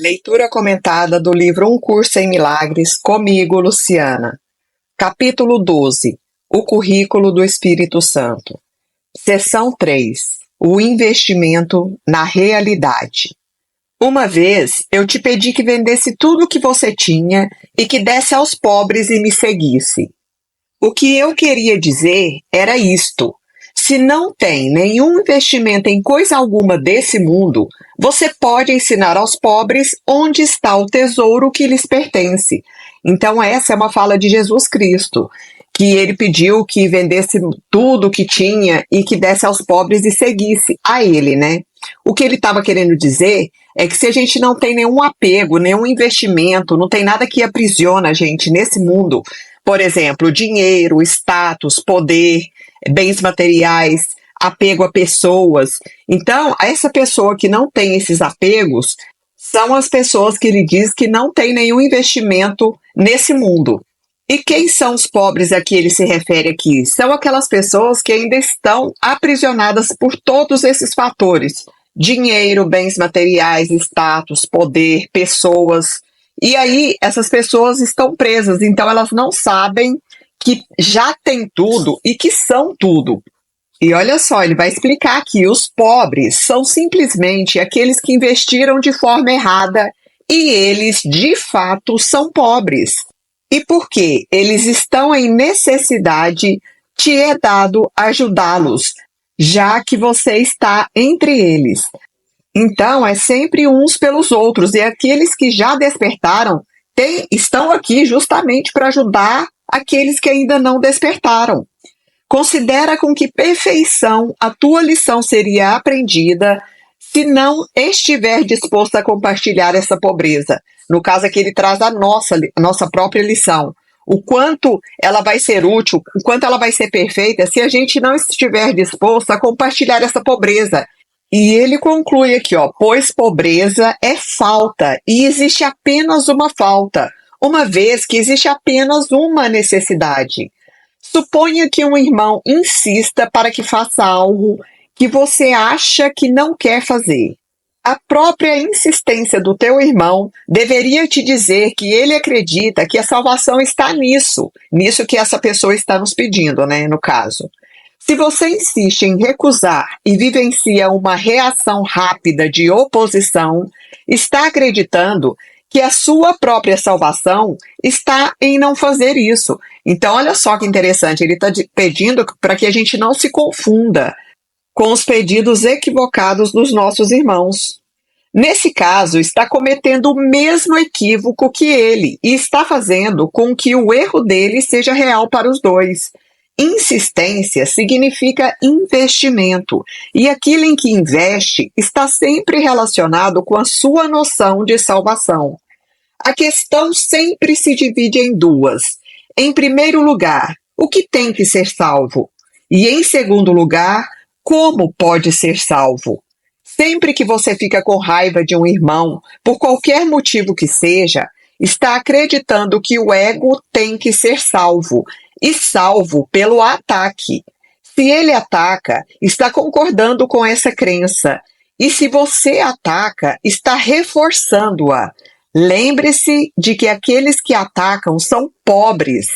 Leitura comentada do livro Um Curso em Milagres, comigo, Luciana. Capítulo 12. O Currículo do Espírito Santo. Seção 3. O investimento na realidade. Uma vez eu te pedi que vendesse tudo o que você tinha e que desse aos pobres e me seguisse. O que eu queria dizer era isto. Se não tem nenhum investimento em coisa alguma desse mundo, você pode ensinar aos pobres onde está o tesouro que lhes pertence. Então essa é uma fala de Jesus Cristo, que ele pediu que vendesse tudo o que tinha e que desse aos pobres e seguisse a ele, né? O que ele estava querendo dizer é que se a gente não tem nenhum apego, nenhum investimento, não tem nada que aprisiona a gente nesse mundo, por exemplo, dinheiro, status, poder, bens materiais, apego a pessoas. Então, essa pessoa que não tem esses apegos são as pessoas que ele diz que não tem nenhum investimento nesse mundo. E quem são os pobres a que ele se refere aqui? São aquelas pessoas que ainda estão aprisionadas por todos esses fatores: dinheiro, bens materiais, status, poder, pessoas. E aí, essas pessoas estão presas, então elas não sabem que já tem tudo e que são tudo. E olha só, ele vai explicar aqui: os pobres são simplesmente aqueles que investiram de forma errada e eles, de fato, são pobres. E porque eles estão em necessidade, te é dado ajudá-los, já que você está entre eles. Então, é sempre uns pelos outros, e aqueles que já despertaram estão aqui justamente para ajudar aqueles que ainda não despertaram. Considera com que perfeição a tua lição seria aprendida se não estiver disposto a compartilhar essa pobreza. No caso aqui ele traz a nossa própria lição. O quanto ela vai ser útil, o quanto ela vai ser perfeita se a gente não estiver disposto a compartilhar essa pobreza. E ele conclui aqui, pois pobreza é falta e existe apenas uma falta, uma vez que existe apenas uma necessidade. Suponha que um irmão insista para que faça algo que você acha que não quer fazer. A própria insistência do teu irmão deveria te dizer que ele acredita que a salvação está nisso que essa pessoa está nos pedindo, né, no caso. Se você insiste em recusar e vivencia uma reação rápida de oposição, está acreditando que a sua própria salvação está em não fazer isso. Então, olha só que interessante, ele está pedindo para que a gente não se confunda com os pedidos equivocados dos nossos irmãos. Nesse caso, está cometendo o mesmo equívoco que ele e está fazendo com que o erro dele seja real para os dois. Insistência significa investimento, e aquilo em que investe está sempre relacionado com a sua noção de salvação. A questão sempre se divide em duas. Em primeiro lugar, o que tem que ser salvo? E em segundo lugar, como pode ser salvo? Sempre que você fica com raiva de um irmão, por qualquer motivo que seja, está acreditando que o ego tem que ser salvo, e salvo pelo ataque. Se ele ataca, está concordando com essa crença. E se você ataca, está reforçando-a. Lembre-se de que aqueles que atacam são pobres.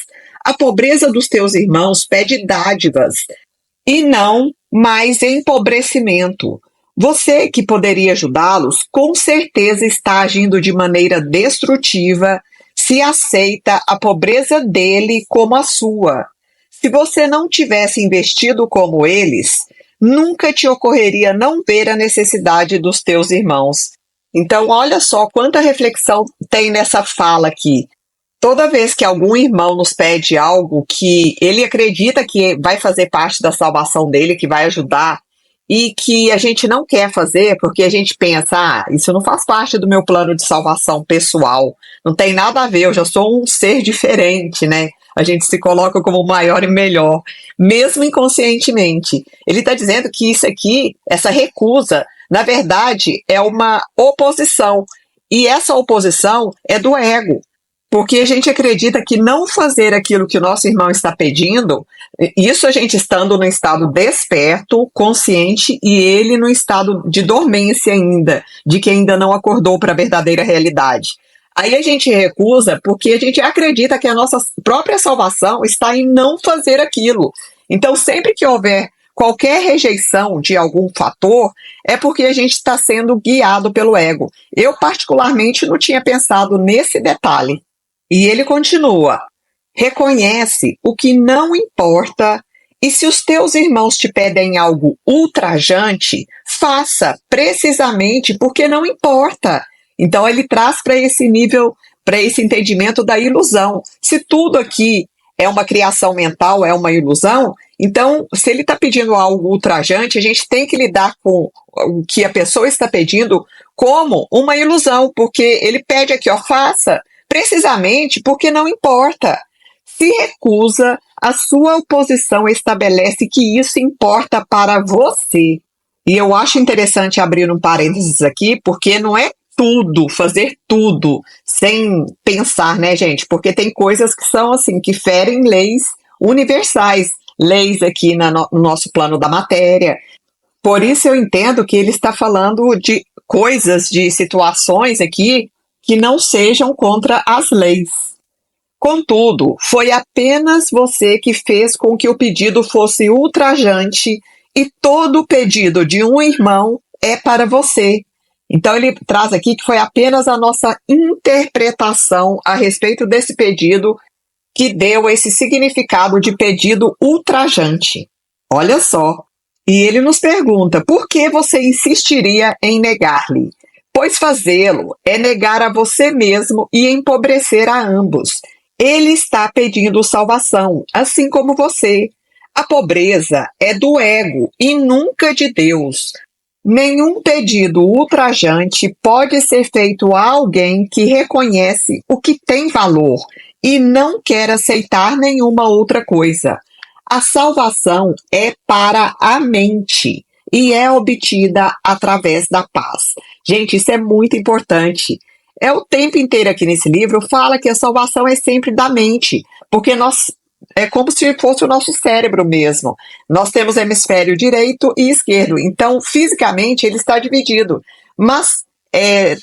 A pobreza dos teus irmãos pede dádivas, e não mais empobrecimento. Você que poderia ajudá-los, com certeza está agindo de maneira destrutiva se aceita a pobreza dele como a sua. Se você não tivesse investido como eles, nunca te ocorreria não ver a necessidade dos teus irmãos. Então, olha só quanta reflexão tem nessa fala aqui. Toda vez que algum irmão nos pede algo que ele acredita que vai fazer parte da salvação dele, que vai ajudar, e que a gente não quer fazer porque a gente pensa, isso não faz parte do meu plano de salvação pessoal, não tem nada a ver, eu já sou um ser diferente, né? A gente se coloca como maior e melhor, mesmo inconscientemente. Ele está dizendo que isso aqui, essa recusa, na verdade, é uma oposição, e essa oposição é do ego. Porque a gente acredita que não fazer aquilo que o nosso irmão está pedindo, isso a gente estando no estado desperto, consciente, e ele no estado de dormência ainda, de que ainda não acordou para a verdadeira realidade. Aí a gente recusa porque a gente acredita que a nossa própria salvação está em não fazer aquilo. Então, sempre que houver qualquer rejeição de algum fator, é porque a gente está sendo guiado pelo ego. Eu, particularmente, não tinha pensado nesse detalhe. E ele continua: reconhece o que não importa, e se os teus irmãos te pedem algo ultrajante, faça precisamente porque não importa. Então ele traz para esse nível, para esse entendimento da ilusão. Se tudo aqui é uma criação mental, é uma ilusão, então se ele está pedindo algo ultrajante, a gente tem que lidar com o que a pessoa está pedindo como uma ilusão, porque ele pede aqui, ó, faça precisamente porque não importa. Se recusa, a sua oposição estabelece que isso importa para você. E eu acho interessante abrir um parênteses aqui, porque não é tudo, fazer tudo sem pensar, né, gente? Porque tem coisas que são assim, que ferem leis universais, leis aqui no nosso plano da matéria. Por isso eu entendo que ele está falando de coisas, de situações aqui que não sejam contra as leis. Contudo, foi apenas você que fez com que o pedido fosse ultrajante, e todo pedido de um irmão é para você. Então ele traz aqui que foi apenas a nossa interpretação a respeito desse pedido que deu esse significado de pedido ultrajante. Olha só. E ele nos pergunta: por que você insistiria em negar-lhe? Pois fazê-lo é negar a você mesmo e empobrecer a ambos. Ele está pedindo salvação, assim como você. A pobreza é do ego e nunca de Deus. Nenhum pedido ultrajante pode ser feito a alguém que reconhece o que tem valor e não quer aceitar nenhuma outra coisa. A salvação é para a mente e é obtida através da paz. Gente, isso é muito importante. É o tempo inteiro aqui nesse livro, fala que a salvação é sempre da mente, porque nós é como se fosse o nosso cérebro mesmo. Nós temos hemisfério direito e esquerdo, então fisicamente ele está dividido. Mas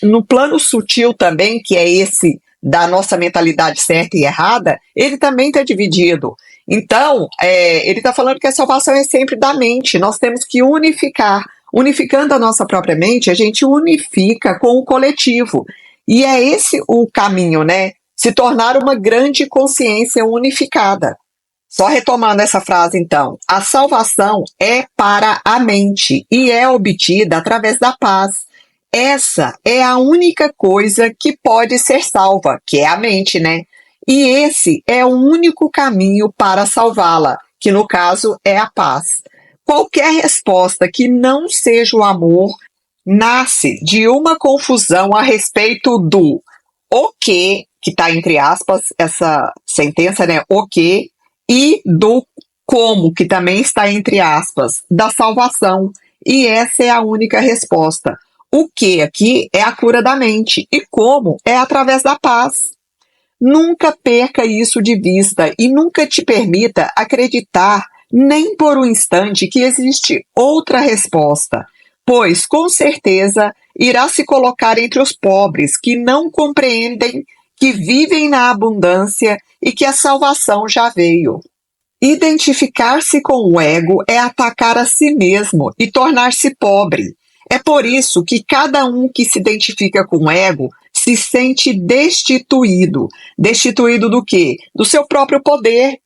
no plano sutil também, que é esse da nossa mentalidade certa e errada, ele também está dividido. Então, ele está falando que a salvação é sempre da mente. Nós temos que unificar. Unificando a nossa própria mente, a gente unifica com o coletivo. E é esse o caminho, né? Se tornar uma grande consciência unificada. Só retomando essa frase, então. A salvação é para a mente e é obtida através da paz. Essa é a única coisa que pode ser salva, que é a mente, né? E esse é o único caminho para salvá-la, que no caso é a paz. Qualquer resposta que não seja o amor nasce de uma confusão a respeito do o que está entre aspas, essa sentença, né? O que, e do como, que também está entre aspas, da salvação. E essa é a única resposta. O que aqui é a cura da mente, e como é através da paz. Nunca perca isso de vista e nunca te permita acreditar nem por um instante que existe outra resposta, pois com certeza irá se colocar entre os pobres que não compreendem que vivem na abundância e que a salvação já veio. Identificar-se com o ego é atacar a si mesmo e tornar-se pobre. É por isso que cada um que se identifica com o ego se sente destituído. Destituído do quê? Do seu próprio poder.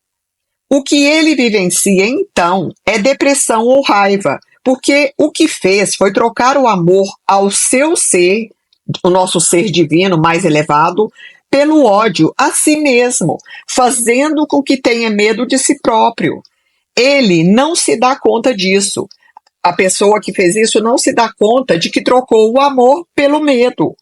O que ele vivencia, então, é depressão ou raiva, porque o que fez foi trocar o amor ao seu ser, o nosso ser divino mais elevado, pelo ódio a si mesmo, fazendo com que tenha medo de si próprio. Ele não se dá conta disso. A pessoa que fez isso não se dá conta de que trocou o amor pelo medo.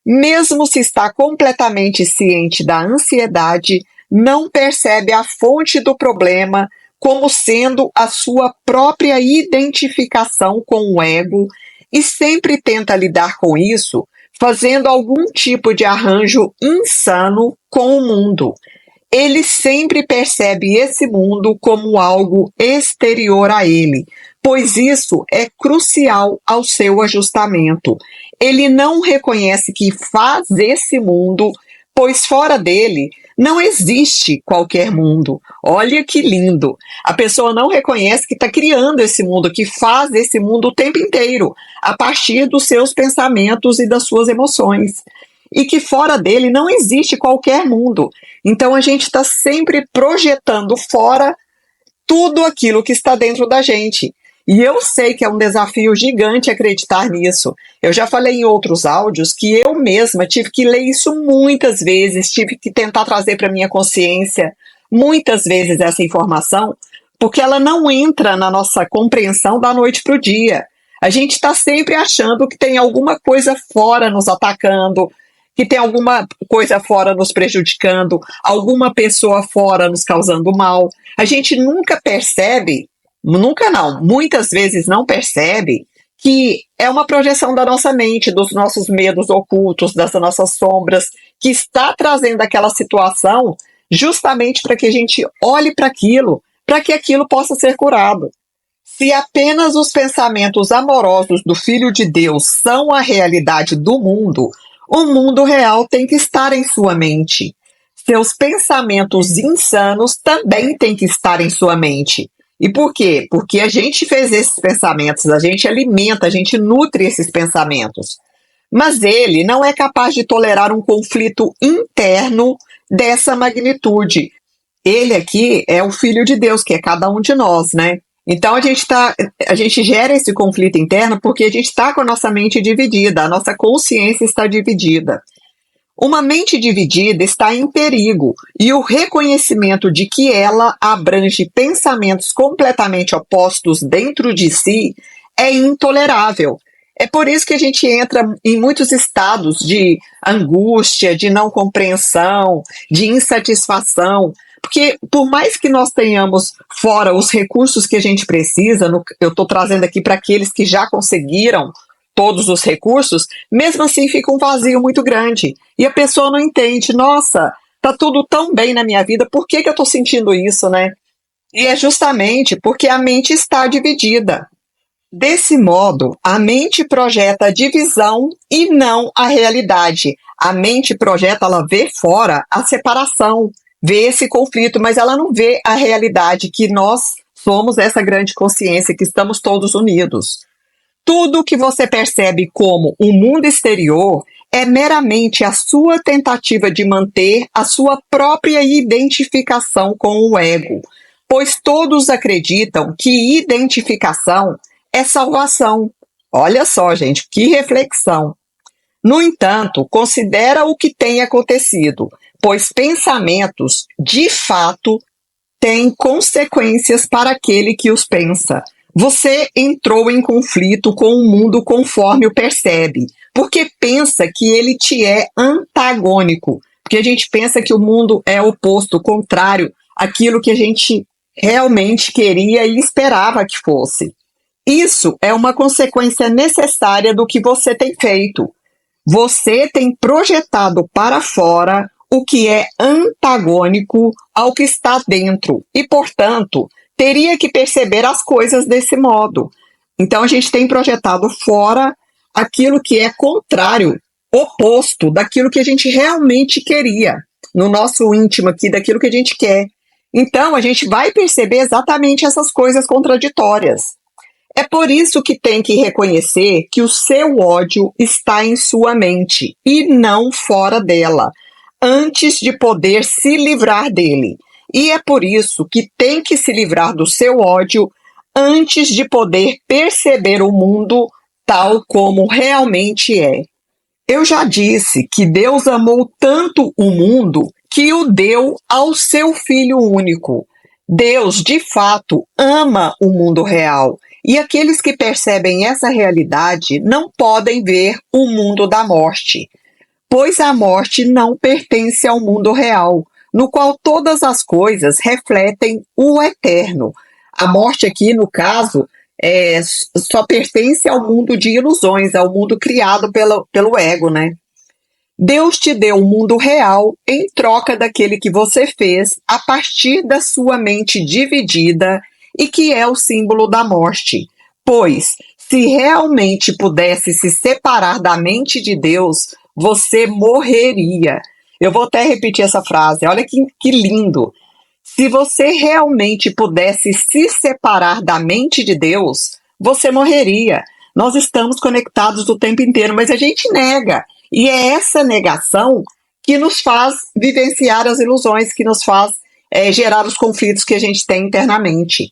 Mesmo se está completamente ciente da ansiedade, não percebe a fonte do problema como sendo a sua própria identificação com o ego e sempre tenta lidar com isso fazendo algum tipo de arranjo insano com o mundo. Ele sempre percebe esse mundo como algo exterior a ele, pois isso é crucial ao seu ajustamento. Ele não reconhece que faz esse mundo, pois fora dele não existe qualquer mundo. Olha que lindo! A pessoa não reconhece que está criando esse mundo, que faz esse mundo o tempo inteiro, a partir dos seus pensamentos e das suas emoções. E que fora dele não existe qualquer mundo. Então a gente está sempre projetando fora tudo aquilo que está dentro da gente. E eu sei que é um desafio gigante acreditar nisso. Eu já falei em outros áudios que eu mesma tive que ler isso muitas vezes, tive que tentar trazer para minha consciência muitas vezes essa informação, porque ela não entra na nossa compreensão da noite para o dia. A gente está sempre achando que tem alguma coisa fora nos atacando, que tem alguma coisa fora nos prejudicando, alguma pessoa fora nos causando mal. A gente nunca percebe, nunca não, muitas vezes não percebe que é uma projeção da nossa mente, dos nossos medos ocultos, das nossas sombras, que está trazendo aquela situação justamente para que a gente olhe para que aquilo possa ser curado. Se apenas os pensamentos amorosos do Filho de Deus são a realidade do mundo, o mundo real tem que estar em sua mente. Seus pensamentos insanos também têm que estar em sua mente. E por quê? Porque a gente fez esses pensamentos, a gente alimenta, a gente nutre esses pensamentos. Mas ele não é capaz de tolerar um conflito interno dessa magnitude. Ele aqui é o Filho de Deus, que é cada um de nós, né? Então a gente gera esse conflito interno porque a gente está com a nossa mente dividida, a nossa consciência está dividida. Uma mente dividida está em perigo e o reconhecimento de que ela abrange pensamentos completamente opostos dentro de si é intolerável. É por isso que a gente entra em muitos estados de angústia, de não compreensão, de insatisfação. Porque por mais que nós tenhamos fora os recursos que a gente precisa, eu estou trazendo aqui para aqueles que já conseguiram todos os recursos, mesmo assim fica um vazio muito grande. E a pessoa não entende, nossa, tá tudo tão bem na minha vida, por que eu estou sentindo isso, né? E é justamente porque a mente está dividida. Desse modo, a mente projeta a divisão e não a realidade. A mente projeta, ela vê fora a separação, vê esse conflito, mas ela não vê a realidade que nós somos essa grande consciência, que estamos todos unidos. Tudo que você percebe como o mundo exterior é meramente a sua tentativa de manter a sua própria identificação com o ego, pois todos acreditam que identificação é salvação. Olha só, gente, que reflexão. No entanto, considera o que tem acontecido, pois pensamentos, de fato, têm consequências para aquele que os pensa. Você entrou em conflito com o mundo conforme o percebe, porque pensa que ele te é antagônico, porque a gente pensa que o mundo é oposto, contrário àquilo que a gente realmente queria e esperava que fosse. Isso é uma consequência necessária do que você tem feito. Você tem projetado para fora o que é antagônico ao que está dentro e, portanto, teria que perceber as coisas desse modo. Então, a gente tem projetado fora aquilo que é contrário, oposto daquilo que a gente realmente queria, no nosso íntimo aqui, daquilo que a gente quer. Então, a gente vai perceber exatamente essas coisas contraditórias. É por isso que tem que reconhecer que o seu ódio está em sua mente e não fora dela, antes de poder se livrar dele. E é por isso que tem que se livrar do seu ódio antes de poder perceber o mundo tal como realmente é. Eu já disse que Deus amou tanto o mundo que o deu ao seu Filho único. Deus, de fato, ama o mundo real. E aqueles que percebem essa realidade não podem ver o mundo da morte, pois a morte não pertence ao mundo real, no qual todas as coisas refletem o eterno. A morte aqui, no caso, só pertence ao mundo de ilusões, ao mundo criado pelo ego, né? Deus te deu um mundo real em troca daquele que você fez a partir da sua mente dividida e que é o símbolo da morte. Pois, se realmente pudesse se separar da mente de Deus, você morreria. Eu vou até repetir essa frase, olha que lindo. Se você realmente pudesse se separar da mente de Deus, você morreria. Nós estamos conectados o tempo inteiro, mas a gente nega. E é essa negação que nos faz vivenciar as ilusões, que nos faz gerar os conflitos que a gente tem internamente.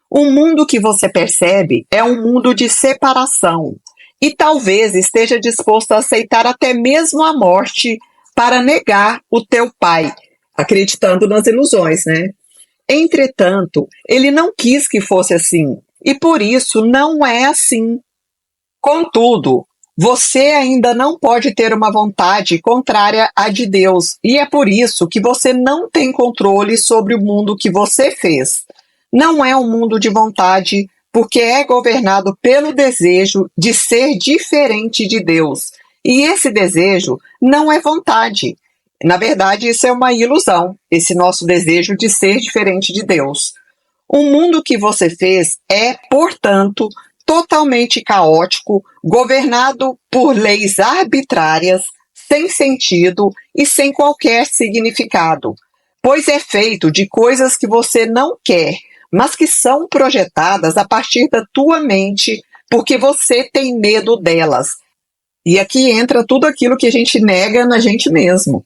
O mundo que você percebe é um mundo de separação. E talvez esteja disposto a aceitar até mesmo a morte para negar o teu pai, acreditando nas ilusões, né? Entretanto, ele não quis que fosse assim, e por isso não é assim. Contudo, você ainda não pode ter uma vontade contrária à de Deus, e é por isso que você não tem controle sobre o mundo que você fez. Não é um mundo de vontade, porque é governado pelo desejo de ser diferente de Deus. E esse desejo não é vontade. Na verdade, isso é uma ilusão, esse nosso desejo de ser diferente de Deus. O mundo que você fez é, portanto, totalmente caótico, governado por leis arbitrárias, sem sentido e sem qualquer significado, pois é feito de coisas que você não quer, mas que são projetadas a partir da tua mente, porque você tem medo delas. E aqui entra tudo aquilo que a gente nega na gente mesmo.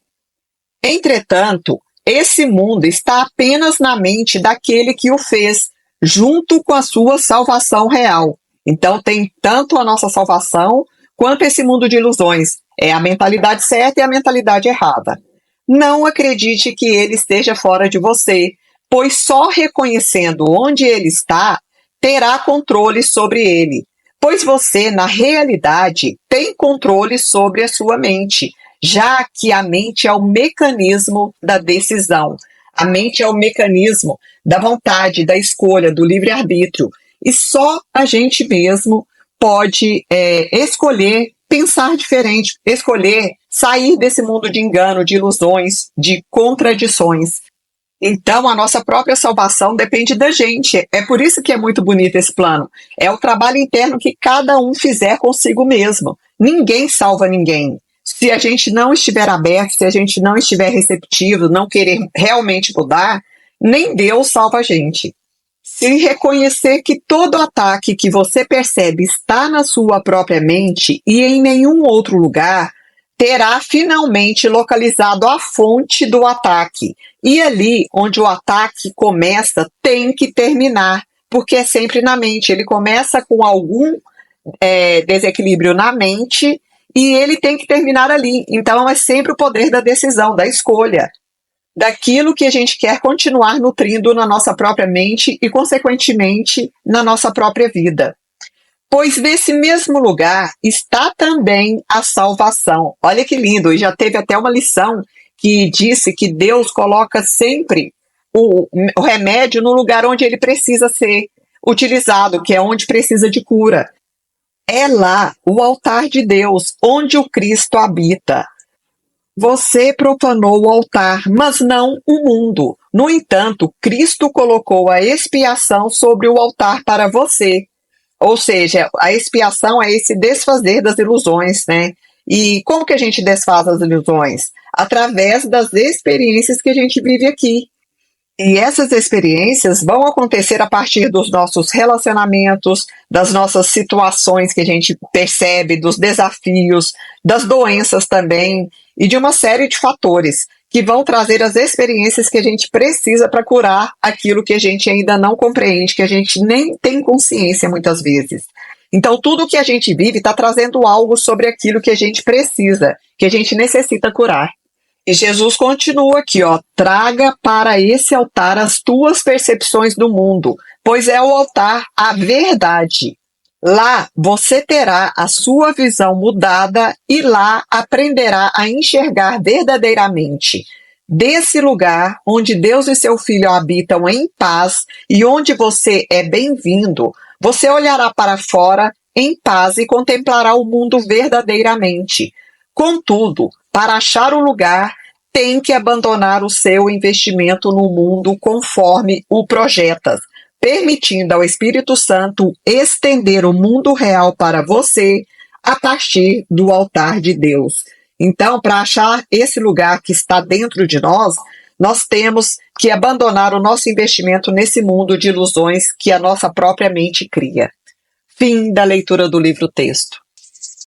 Entretanto, esse mundo está apenas na mente daquele que o fez, junto com a sua salvação real. Então tem tanto a nossa salvação quanto esse mundo de ilusões. É a mentalidade certa e a mentalidade errada. Não acredite que ele esteja fora de você, pois só reconhecendo onde ele está, terá controle sobre ele. Pois você, na realidade, tem controle sobre a sua mente, já que a mente é o mecanismo da decisão. A mente é o mecanismo da vontade, da escolha, do livre-arbítrio. E só a gente mesmo pode escolher pensar diferente, escolher sair desse mundo de engano, de ilusões, de contradições. Então, a nossa própria salvação depende da gente. É por isso que é muito bonito esse plano. É o trabalho interno que cada um fizer consigo mesmo. Ninguém salva ninguém. Se a gente não estiver aberto, se a gente não estiver receptivo, não querer realmente mudar, nem Deus salva a gente. Se reconhecer que todo ataque que você percebe está na sua própria mente e em nenhum outro lugar, terá finalmente localizado a fonte do ataque. E ali onde o ataque começa, tem que terminar, porque é sempre na mente. Ele começa com algum desequilíbrio na mente e ele tem que terminar ali. Então é sempre o poder da decisão, da escolha, daquilo que a gente quer continuar nutrindo na nossa própria mente e, consequentemente, na nossa própria vida. Pois nesse mesmo lugar está também a salvação. Olha que lindo, e já teve até uma lição que disse que Deus coloca sempre o remédio no lugar onde ele precisa ser utilizado, que é onde precisa de cura. É lá o altar de Deus, onde o Cristo habita. Você profanou o altar, mas não o mundo. No entanto, Cristo colocou a expiação sobre o altar para você. Ou seja, a expiação é esse desfazer das ilusões, né? E como que a gente desfaz as ilusões? Através das experiências que a gente vive aqui. E essas experiências vão acontecer a partir dos nossos relacionamentos, das nossas situações que a gente percebe, dos desafios, das doenças também, e de uma série de fatores que vão trazer as experiências que a gente precisa para curar aquilo que a gente ainda não compreende, que a gente nem tem consciência muitas vezes. Então, tudo que a gente vive está trazendo algo sobre aquilo que a gente precisa, que a gente necessita curar. E Jesus continua aqui, ó, traga para esse altar as tuas percepções do mundo, pois é o altar a verdade. Lá você terá a sua visão mudada e lá aprenderá a enxergar verdadeiramente. Desse lugar onde Deus e seu Filho habitam em paz e onde você é bem-vindo, Você olhará para fora em paz e contemplará o mundo verdadeiramente. Contudo, para achar o lugar, tem que abandonar o seu investimento no mundo conforme o projetas, permitindo ao Espírito Santo estender o mundo real para você a partir do altar de Deus. Então, para achar esse lugar que está dentro de nós, nós temos que abandonar o nosso investimento nesse mundo de ilusões que a nossa própria mente cria. Fim da leitura do livro-texto.